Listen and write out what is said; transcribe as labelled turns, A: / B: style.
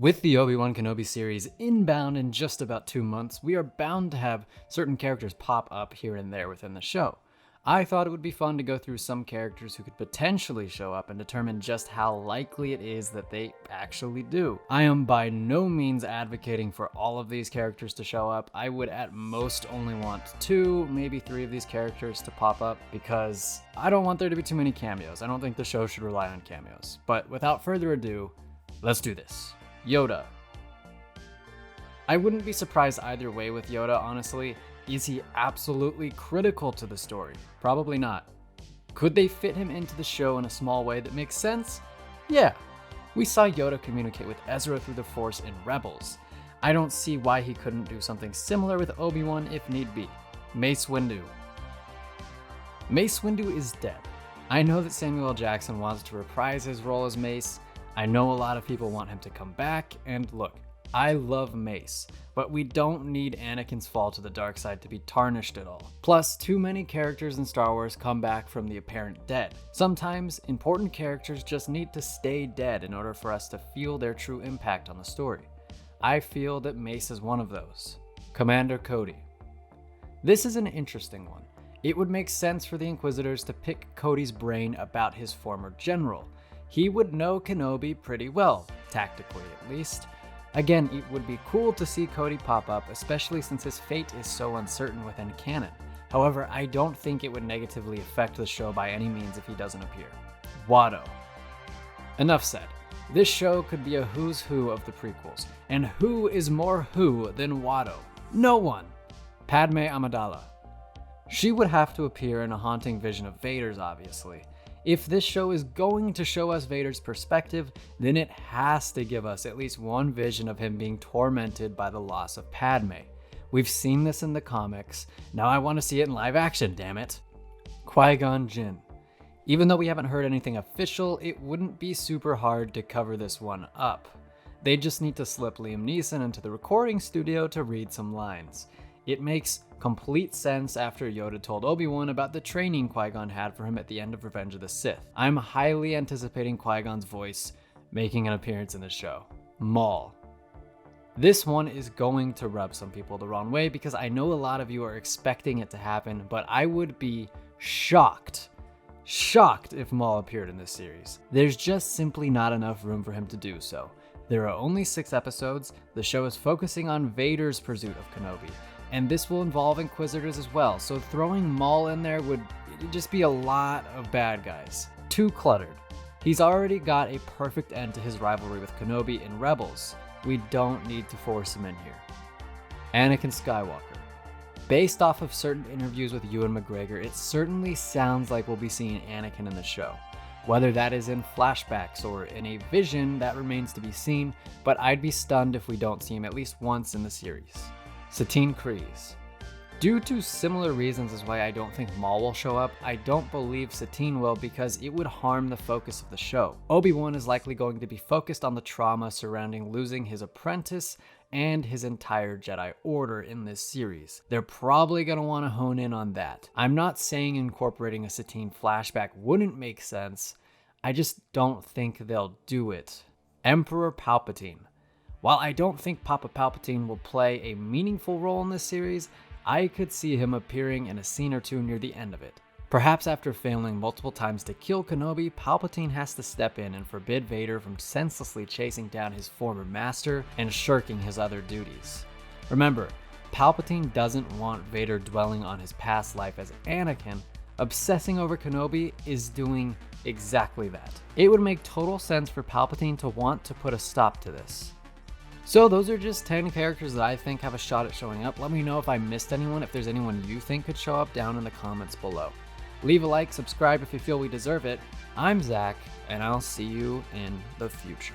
A: With the Obi-Wan Kenobi series inbound in just about 2 months, we are bound to have certain characters pop up here and there within the show. I thought it would be fun to go through some characters who could potentially show up and determine just how likely it is that they actually do. I am by no means advocating for all of these characters to show up. I would at most only want 2, maybe 3 of these characters to pop up because I don't want there to be too many cameos. I don't think the show should rely on cameos. But without further ado, let's do this. Yoda. I wouldn't be surprised either way with Yoda, honestly. Is he absolutely critical to the story? Probably not. Could they fit him into the show in a small way that makes sense? Yeah. We saw Yoda communicate with Ezra through the Force in Rebels. I don't see why he couldn't do something similar with Obi-Wan if need be. Mace Windu. Mace Windu is dead. I know that Samuel L. Jackson wants to reprise his role as Mace. I know a lot of people want him to come back, and look, I love Mace, but we don't need Anakin's fall to the dark side to be tarnished at all. Plus, too many characters in Star Wars come back from the apparent dead. Sometimes, important characters just need to stay dead in order for us to feel their true impact on the story. I feel that Mace is one of those. Commander Cody. This is an interesting one. It would make sense for the Inquisitors to pick Cody's brain about his former general. He would know Kenobi pretty well, tactically at least. Again, it would be cool to see Cody pop up, especially since his fate is so uncertain within canon. However, I don't think it would negatively affect the show by any means if he doesn't appear. WATTO. Enough said. This show could be a who's who of the prequels, and who is more who than WATTO? No one! Padme Amidala. She would have to appear in a haunting vision of Vader's, obviously. If this show is going to show us Vader's perspective, then it has to give us at least one vision of him being tormented by the loss of Padme. We've seen this in the comics, now I want to see it in live action, damn it. Qui-Gon Jinn. Even though we haven't heard anything official, it wouldn't be super hard to cover this one up. They just need to slip Liam Neeson into the recording studio to read some lines. It makes complete sense after Yoda told Obi-Wan about the training Qui-Gon had for him at the end of Revenge of the Sith. I'm highly anticipating Qui-Gon's voice making an appearance in the show. Maul. This one is going to rub some people the wrong way because I know a lot of you are expecting it to happen, but I would be shocked if Maul appeared in this series. There's just simply not enough room for him to do so. There are only 6 episodes, the show is focusing on Vader's pursuit of Kenobi, and this will involve Inquisitors as well, so throwing Maul in there would just be a lot of bad guys. Too cluttered. He's already got a perfect end to his rivalry with Kenobi in Rebels. We don't need to force him in here. Anakin Skywalker. Based off of certain interviews with Ewan McGregor, it certainly sounds like we'll be seeing Anakin in the show. Whether that is in flashbacks or in a vision, that remains to be seen, but I'd be stunned if we don't see him at least once in the series. Sateen. Due to similar reasons as why I don't think Maul will show up, I don't believe Sateen will because it would harm the focus of the show. Obi-Wan is likely going to be focused on the trauma surrounding losing his apprentice and his entire Jedi Order in this series. They're probably going to want to hone in on that. I'm not saying incorporating a Sateen flashback wouldn't make sense, I just don't think they'll do it. Emperor Palpatine. While I don't think Papa Palpatine will play a meaningful role in this series, I could see him appearing in a scene or 2 near the end of it. Perhaps after failing multiple times to kill Kenobi, Palpatine has to step in and forbid Vader from senselessly chasing down his former master and shirking his other duties. Remember, Palpatine doesn't want Vader dwelling on his past life as Anakin. Obsessing over Kenobi is doing exactly that. It would make total sense for Palpatine to want to put a stop to this. So those are just 10 characters that I think have a shot at showing up. Let me know if I missed anyone, if there's anyone you think could show up down in the comments below. Leave a like, subscribe if you feel we deserve it. I'm Zach, and I'll see you in the future.